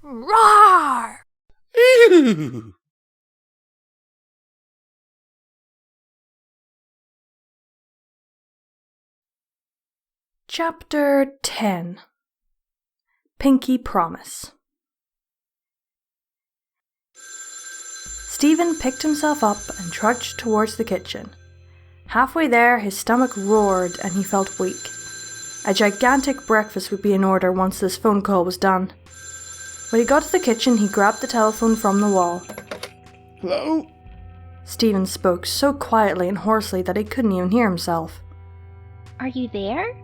Roar! Ew. Chapter 10. Pinky Promise. Stephen picked himself up and trudged towards the kitchen. Halfway there, his stomach roared and he felt weak. A gigantic breakfast would be in order once this phone call was done. When he got to the kitchen, he grabbed the telephone from the wall. Hello? Stephen spoke so quietly and hoarsely that he couldn't even hear himself. Are you there?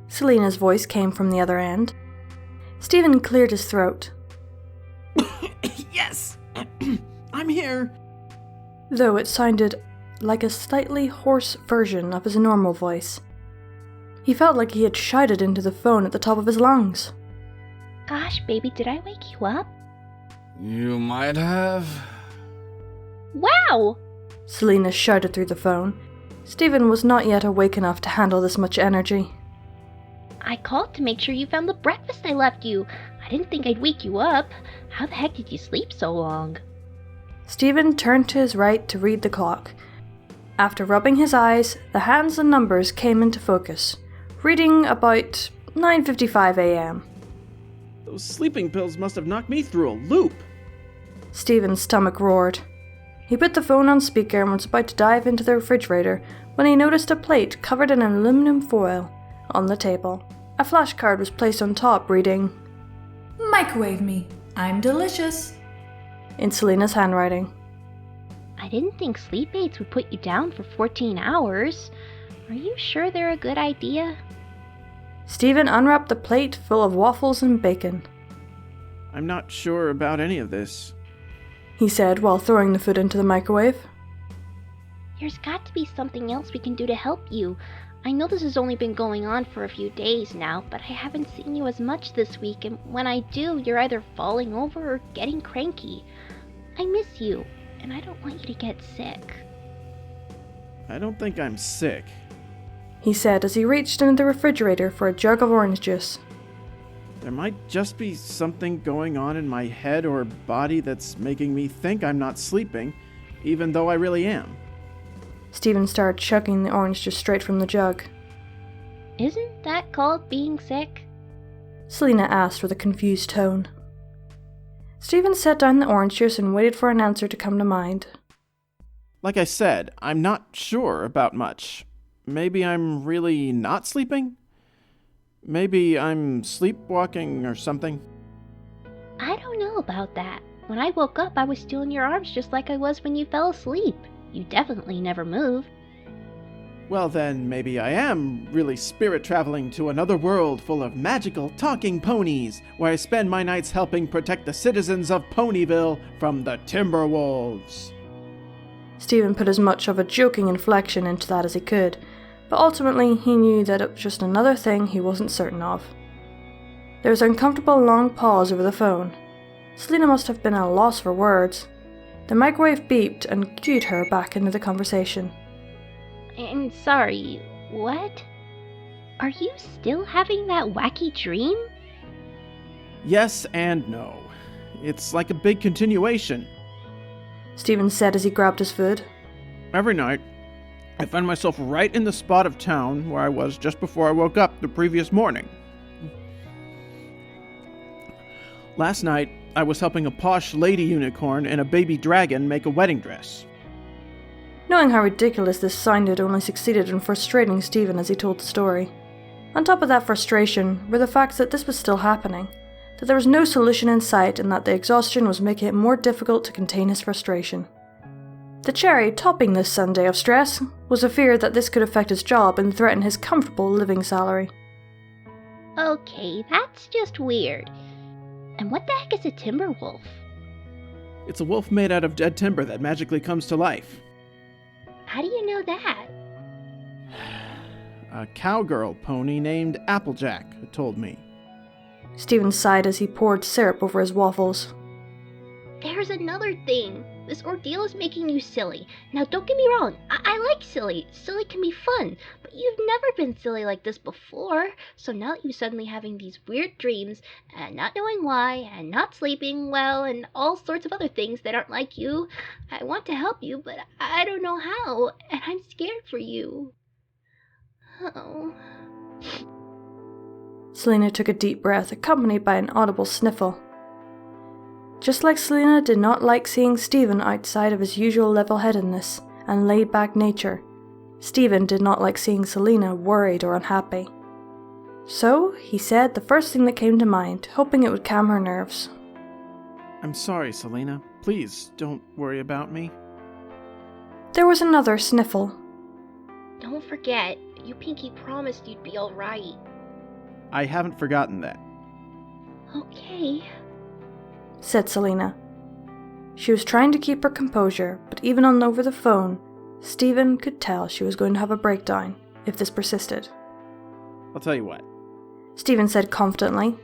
Selena's voice came from the other end. Stephen cleared his throat. Yes! I'm here. Though it sounded like a slightly hoarse version of his normal voice. He felt like he had shouted into the phone at the top of his lungs. Gosh, baby, did I wake you up? You might have. Wow! Selena shouted through the phone. Stephen was not yet awake enough to handle this much energy. I called to make sure you found the breakfast I left you. I didn't think I'd wake you up. How the heck did you sleep so long? Stephen turned to his right to read the clock. After rubbing his eyes, the hands and numbers came into focus, reading about 9:55 a.m. Those sleeping pills must have knocked me through a loop. Stephen's stomach roared. He put the phone on speaker and was about to dive into the refrigerator when he noticed a plate covered in aluminum foil on the table. A flashcard was placed on top reading, "Microwave me. I'm delicious." in Selena's handwriting. I didn't think sleep aids would put you down for 14 hours. Are you sure they're a good idea? Stephen unwrapped the plate full of waffles and bacon. I'm not sure about any of this. He said while throwing the food into the microwave. There's got to be something else we can do to help you. I know this has only been going on for a few days now, but I haven't seen you as much this week, and when I do, you're either falling over or getting cranky. I miss you, and I don't want you to get sick. I don't think I'm sick. He said as he reached into the refrigerator for a jug of orange juice. There might just be something going on in my head or body that's making me think I'm not sleeping, even though I really am. Stephen started chugging the orange juice straight from the jug. Isn't that called being sick? Selena asked with a confused tone. Stephen set down the orange juice and waited for an answer to come to mind. Like I said, I'm not sure about much. Maybe I'm really not sleeping? Maybe I'm sleepwalking or something? I don't know about that. When I woke up, I was still in your arms just like I was when you fell asleep. You definitely never moved. Well then, maybe I am really spirit traveling to another world full of magical talking ponies, where I spend my nights helping protect the citizens of Ponyville from the Timberwolves. Stephen put as much of a joking inflection into that as he could, but ultimately he knew that it was just another thing he wasn't certain of. There was an uncomfortable long pause over the phone. Selena must have been at a loss for words. The microwave beeped and cued her back into the conversation. I'm sorry, what? Are you still having that wacky dream? Yes and no. It's like a big continuation. Stephen said as he grabbed his food. Every night, I find myself right in the spot of town where I was just before I woke up the previous morning. Last night, I was helping a posh lady unicorn and a baby dragon make a wedding dress. Knowing how ridiculous this sounded only succeeded in frustrating Stephen as he told the story. On top of that frustration were the facts that this was still happening, that there was no solution in sight, and that the exhaustion was making it more difficult to contain his frustration. The cherry topping this Sunday of stress was a fear that this could affect his job and threaten his comfortable living salary. Okay, that's just weird. And what the heck is a timber wolf? It's a wolf made out of dead timber that magically comes to life. How do you know that? A cowgirl pony named Applejack told me. Stephen sighed as he poured syrup over his waffles. There's there's another thing. This ordeal is making you silly. Now, don't get me wrong. I like silly. Silly can be fun. But you've never been silly like this before. So now that you're suddenly having these weird dreams, and not knowing why, and not sleeping well, and all sorts of other things that aren't like you, I want to help you, but I don't know how. And I'm scared for you. Oh. Selena took a deep breath, accompanied by an audible sniffle. Just like Selena did not like seeing Stephen outside of his usual level-headedness and laid-back nature, Stephen did not like seeing Selena worried or unhappy. So, he said the first thing that came to mind, hoping it would calm her nerves. I'm sorry, Selena. Please, don't worry about me. There was another sniffle. Don't forget, you Pinky promised you'd be alright. I haven't forgotten that. Okay. Said Selena. She was trying to keep her composure, but even on over the phone, Stephen could tell she was going to have a breakdown if this persisted. I'll tell you what. Stephen said confidently.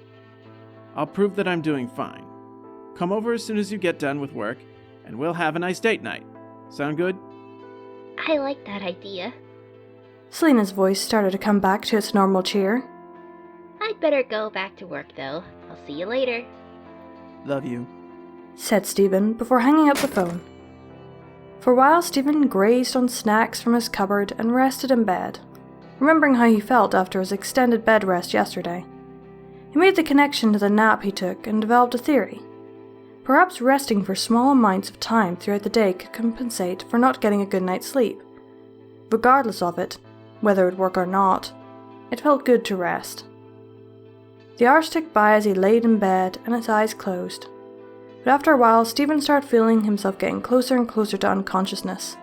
I'll prove that I'm doing fine. Come over as soon as you get done with work, and we'll have a nice date night. Sound good? I like that idea. Selena's voice started to come back to its normal cheer. I'd better go back to work, though. I'll see you later. Love you. Said Stephen before hanging up the phone. For a while, Stephen grazed on snacks from his cupboard and rested in bed, remembering how he felt after his extended bed rest yesterday. He made the connection to the nap he took and developed a theory. Perhaps resting for small amounts of time throughout the day could compensate for not getting a good night's sleep. Regardless of it, whether it would work or not, it felt good to rest. The hours ticked by as he laid in bed and his eyes closed. But after a while, Stephen started feeling himself getting closer and closer to unconsciousness,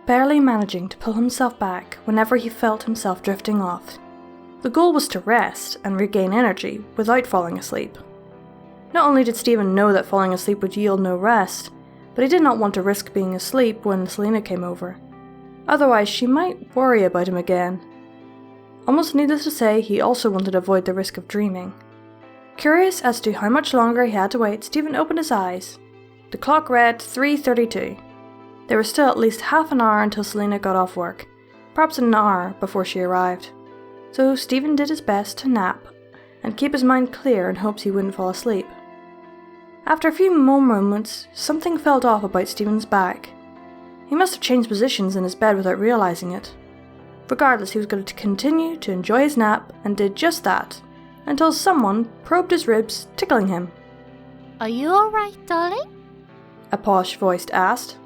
barely managing to pull himself back whenever he felt himself drifting off. The goal was to rest and regain energy without falling asleep. Not only did Stephen know that falling asleep would yield no rest, but he did not want to risk being asleep when Selena came over. Otherwise, she might worry about him again. Almost needless to say, he also wanted to avoid the risk of dreaming. Curious as to how much longer he had to wait, Stephen opened his eyes. The clock read 3:32. There was still at least half an hour until Selena got off work, perhaps an hour before she arrived. So Stephen did his best to nap and keep his mind clear in hopes he wouldn't fall asleep. After a few more moments, something felt off about Stephen's back. He must have changed positions in his bed without realizing it. Regardless, he was going to continue to enjoy his nap and did just that, until someone probed his ribs, tickling him. Are you alright, darling? A posh voice asked.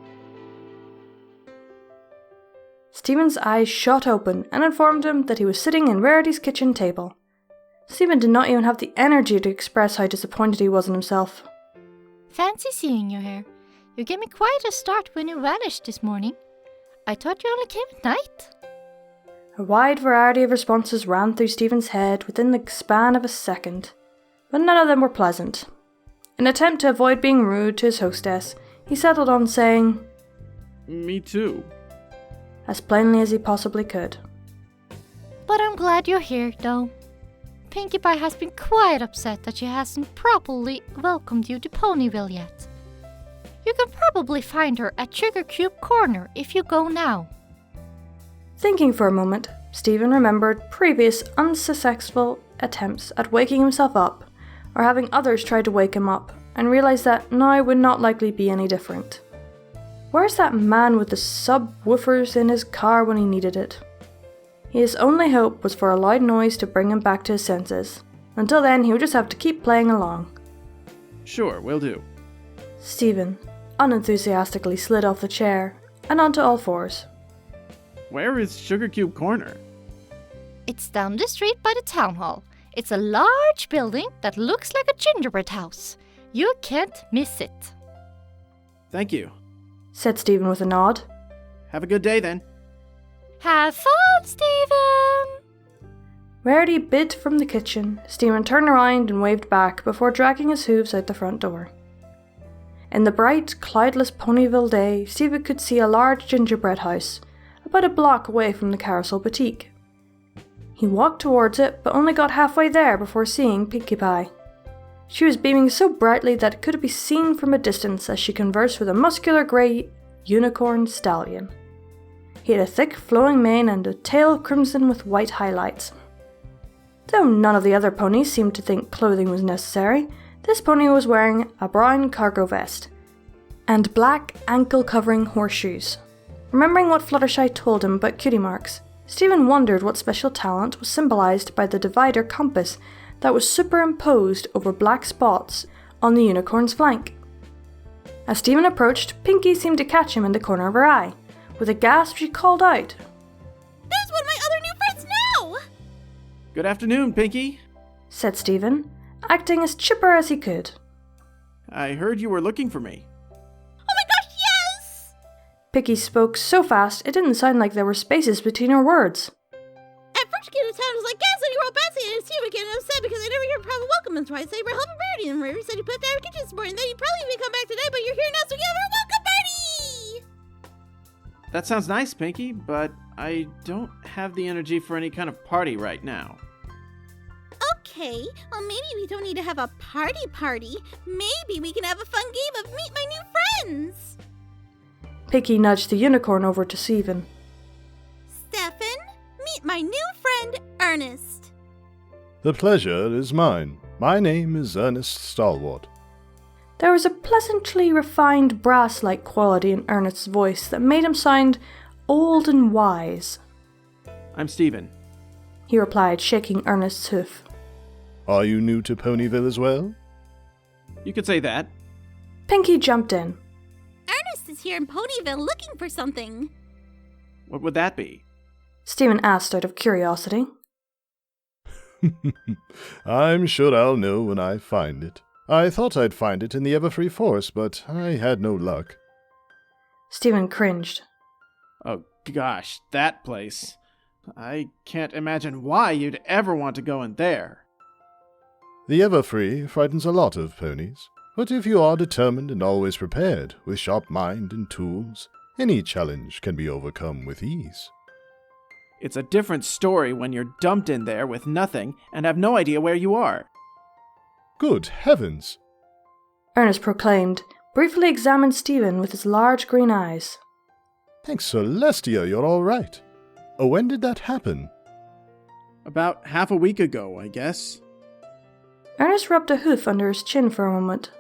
Stephen's eyes shot open and informed him that he was sitting in Rarity's kitchen table. Stephen did not even have the energy to express how disappointed he was in himself. Fancy seeing you here. You gave me quite a start when you vanished this morning. I thought you only came at night. A wide variety of responses ran through Stephen's head within the span of a second, but none of them were pleasant. In an attempt to avoid being rude to his hostess, he settled on saying, Me too. as plainly as he possibly could. But I'm glad you're here, though. Pinkie Pie has been quite upset that she hasn't properly welcomed you to Ponyville yet. You can probably find her at Sugar Cube Corner if you go now. Thinking for a moment, Stephen remembered previous unsuccessful attempts at waking himself up, or having others try to wake him up, and realised that now would not likely be any different. Where's that man with the subwoofers in his car when he needed it? His only hope was for a loud noise to bring him back to his senses. Until then, he would just have to keep playing along. Sure, will do. Stephen unenthusiastically slid off the chair and onto all fours. Where is Sugar Cube Corner? It's down the street by the town hall. It's a large building that looks like a gingerbread house. You can't miss it. Thank you. Said Stephen with a nod. Have a good day then. Have fun, Stephen! Rarity bid from the kitchen. Stephen turned around and waved back before dragging his hooves out the front door. In the bright, cloudless Ponyville day, Stephen could see a large gingerbread house, about a block away from the Carousel Boutique. He walked towards it, but only got halfway there before seeing Pinkie Pie. She was beaming so brightly that it could be seen from a distance as she conversed with a muscular grey unicorn stallion. He had a thick flowing mane and a tail crimson with white highlights. Though none of the other ponies seemed to think clothing was necessary, this pony was wearing a brown cargo vest and black ankle-covering horseshoes. Remembering what Fluttershy told him about cutie marks, Stephen wondered what special talent was symbolised by the divider compass that was superimposed over black spots on the unicorn's flank. As Stephen approached, Pinky seemed to catch him in the corner of her eye. With a gasp, she called out, "There's one of my other new friends now!" Good afternoon, Pinky. said Stephen, acting as chipper as he could. I heard you were looking for me. Oh my gosh, yes! Pinky spoke so fast it didn't sound like there were spaces between her words. At first, kid in town was like, "Yes, and you're all Betsy," and his team were getting upset because they never hear private welcome, and twice they were helping Rarity, and Rarity said he put down our kitchen this morning, and then he'd probably even come back today, but you're here now, so give her a welcome party! That sounds nice, Pinky, but I don't have the energy for any kind of party right now. Okay, well maybe we don't need to have a party. Maybe we can have a fun game of Meet My New Friends! Pinky nudged the unicorn over to Stephen. Stefan, meet my new friend, Ernest. The pleasure is mine. My name is Ernest Stalwart. There was a pleasantly refined brass-like quality in Ernest's voice that made him sound old and wise. I'm Stephen. He replied, shaking Ernest's hoof. Are you new to Ponyville as well? You could say that. Pinky jumped in. Ernest is here in Ponyville looking for something. What would that be? Stephen asked out of curiosity. I'm sure I'll know when I find it. I thought I'd find it in the Everfree Forest, but I had no luck. Stephen cringed. Oh gosh, that place. I can't imagine why you'd ever want to go in there. The Everfree frightens a lot of ponies, but if you are determined and always prepared, with sharp mind and tools, any challenge can be overcome with ease. It's a different story when you're dumped in there with nothing and have no idea where you are. Good heavens! Ernest proclaimed, briefly examined Stephen with his large green eyes. Thanks, Celestia, you're all right. When did that happen? About half a week ago, I guess. Ernest rubbed a hoof under his chin for a moment.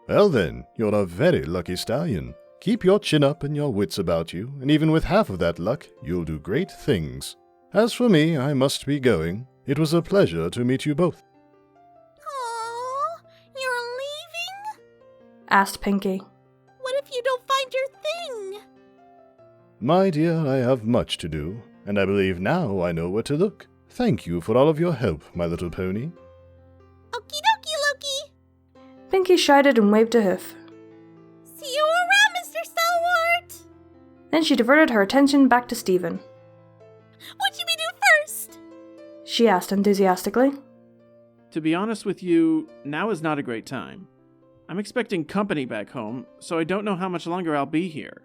Well then, you're a very lucky stallion. Keep your chin up and your wits about you, and even with half of that luck, you'll do great things. As for me, I must be going. It was a pleasure to meet you both. Aww, you're leaving? Asked Pinky. What if you don't find your thing? My dear, I have much to do, and I believe now I know where to look. Thank you for all of your help, my little pony. Okie dokie, Loki. Pinky shouted and waved a hoof. See you around, Mr. Stalwart. Then she diverted her attention back to Stephen. What should we do first? She asked enthusiastically. To be honest with you, now is not a great time. I'm expecting company back home, so I don't know how much longer I'll be here.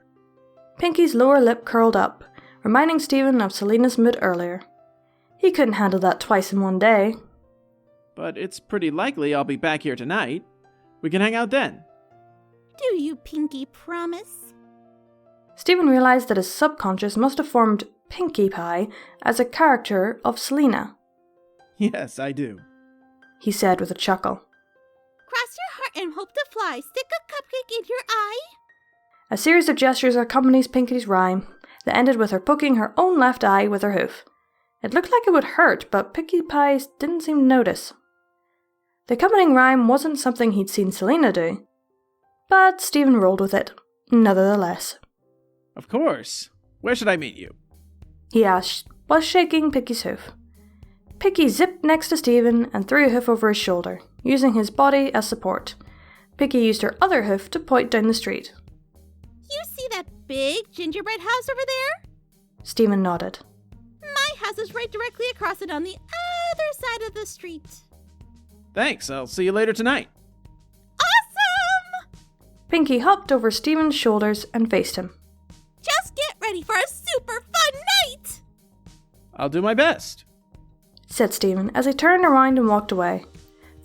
Pinky's lower lip curled up, reminding Stephen of Selena's mood earlier. He couldn't handle that twice in one day. But it's pretty likely I'll be back here tonight. We can hang out then. Do you Pinky promise? Stephen realized that his subconscious must have formed Pinkie Pie as a character of Selena. Yes, I do. He said with a chuckle. Cross your heart and hope to fly. Stick a cupcake in your eye. A series of gestures accompanies Pinky's rhyme that ended with her poking her own left eye with her hoof. It looked like it would hurt, but Pinkie Pie didn't seem to notice. The accompanying rhyme wasn't something he'd seen Selena do, but Stephen rolled with it, nevertheless. Of course. Where should I meet you? He asked, while shaking Pinky's hoof. Pinky zipped next to Stephen and threw a hoof over his shoulder, using his body as support. Pinky used her other hoof to point down the street. You see that big gingerbread house over there? Stephen nodded. My house is right directly across it on the other side of the street. Thanks, I'll see you later tonight. Awesome! Pinky hopped over Stephen's shoulders and faced him. Just get ready for a super fun night! I'll do my best, Said Stephen as he turned around and walked away.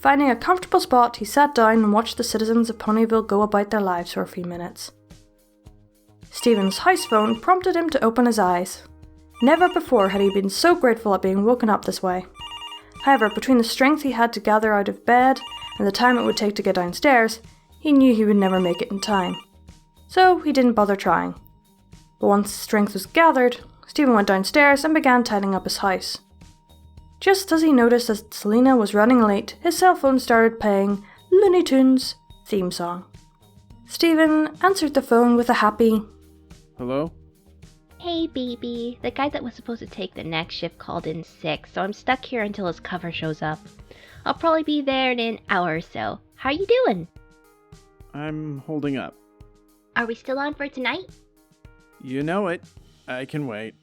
Finding a comfortable spot, he sat down and watched the citizens of Ponyville go about their lives for a few minutes. Stephen's house phone prompted him to open his eyes. Never before had he been so grateful at being woken up this way. However, between the strength he had to gather out of bed and the time it would take to get downstairs, he knew he would never make it in time. So he didn't bother trying. But once strength was gathered, Stephen went downstairs and began tidying up his house. Just as he noticed that Selena was running late, his cell phone started playing Looney Tunes theme song. Stephen answered the phone with a happy, Hello? Hey, baby. The guy that was supposed to take the next shift called in sick, so I'm stuck here until his cover shows up. I'll probably be there in an hour or so. How are you doing? I'm holding up. Are we still on for tonight? You know it. I can wait.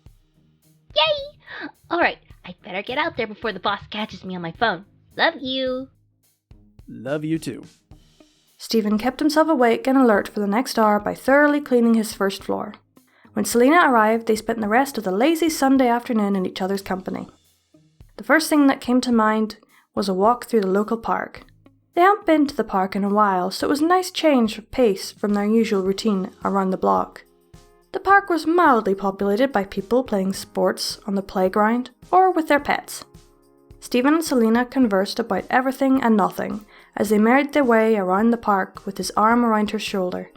Yay! Alright, I'd better get out there before the boss catches me on my phone. Love you! Love you too. Stephen kept himself awake and alert for the next hour by thoroughly cleaning his first floor. When Selena arrived, they spent the rest of the lazy Sunday afternoon in each other's company. The first thing that came to mind was a walk through the local park. They hadn't been to the park in a while, so it was a nice change of pace from their usual routine around the block. The park was mildly populated by people playing sports on the playground or with their pets. Stephen and Selena conversed about everything and nothing as they made their way around the park with his arm around her shoulder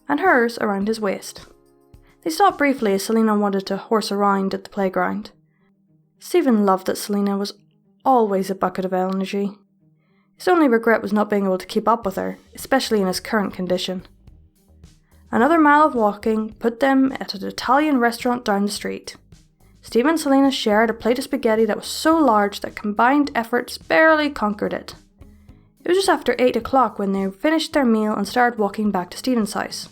and hers around his waist. They stopped briefly as Selena wanted to horse around at the playground. Stephen loved that Selena was always a bucket of energy. His only regret was not being able to keep up with her, especially in his current condition. Another mile of walking put them at an Italian restaurant down the street. Stephen and Selena shared a plate of spaghetti that was so large that combined efforts barely conquered it. It was just after 8 o'clock when they finished their meal and started walking back to Stephen's house.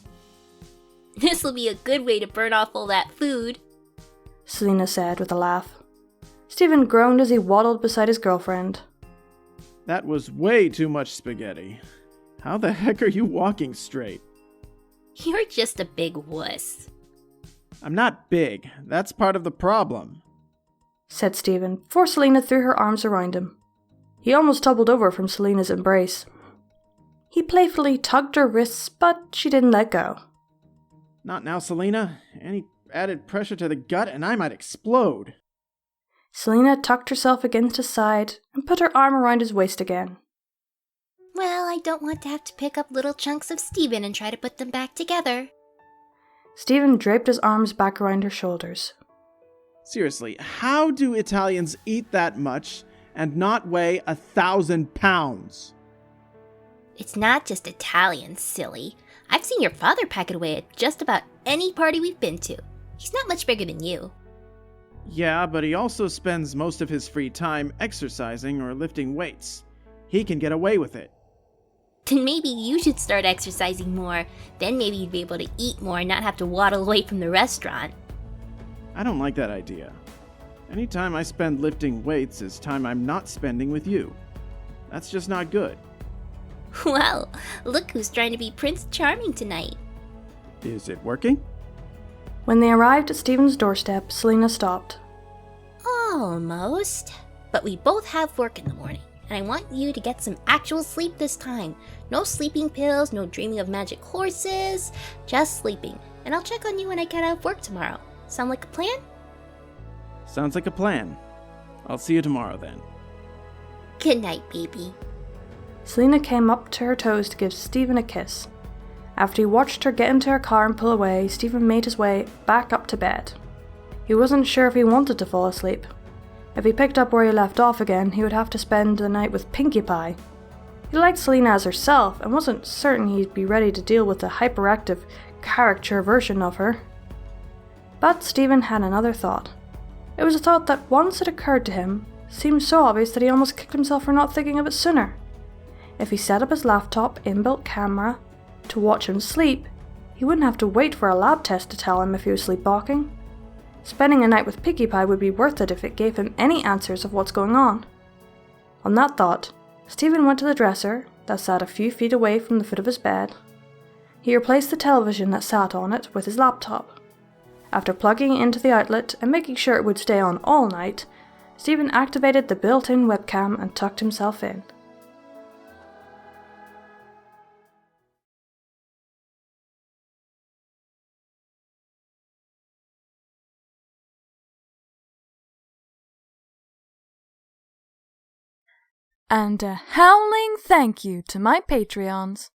This'll be a good way to burn off all that food, Selena said with a laugh. Stephen groaned as he waddled beside his girlfriend. That was way too much spaghetti. How the heck are you walking straight? You're just a big wuss. I'm not big. That's part of the problem, said Stephen, before Selena threw her arms around him. He almost toppled over from Selena's embrace. He playfully tugged her wrists, but she didn't let go. Not now, Selena. Any added pressure to the gut and I might explode. Selena tucked herself against his side and put her arm around his waist again. Well, I don't want to have to pick up little chunks of Stephen and try to put them back together. Stephen draped his arms back around her shoulders. Seriously, how do Italians eat that much and not weigh 1,000 pounds? It's not just Italians, silly. I've seen your father pack it away at just about any party we've been to. He's not much bigger than you. Yeah, but he also spends most of his free time exercising or lifting weights. He can get away with it. Then maybe you should start exercising more. Then maybe you'd be able to eat more and not have to waddle away from the restaurant. I don't like that idea. Any time I spend lifting weights is time I'm not spending with you. That's just not good. Well, look who's trying to be Prince Charming tonight. Is it working? When they arrived at Stephen's doorstep, Selena stopped. Almost. But we both have work in the morning, and I want you to get some actual sleep this time. No sleeping pills, no dreaming of magic horses, just sleeping. And I'll check on you when I get out of work tomorrow. Sound like a plan? Sounds like a plan. I'll see you tomorrow then. Good night, baby. Selena came up to her toes to give Stephen a kiss. After he watched her get into her car and pull away, Stephen made his way back up to bed. He wasn't sure if he wanted to fall asleep. If he picked up where he left off again, he would have to spend the night with Pinkie Pie. He liked Selena as herself and wasn't certain he'd be ready to deal with a hyperactive, caricature version of her. But Stephen had another thought. It was a thought that, once it occurred to him, seemed so obvious that he almost kicked himself for not thinking of it sooner. If he set up his laptop inbuilt camera to watch him sleep, he wouldn't have to wait for a lab test to tell him if he was sleepwalking. Spending a night with Pinkie Pie would be worth it if it gave him any answers of what's going on. On that thought, Stephen went to the dresser that sat a few feet away from the foot of his bed. He replaced the television that sat on it with his laptop. After plugging it into the outlet and making sure it would stay on all night, Stephen activated the built-in webcam and tucked himself in. And a howling thank you to my Patreons.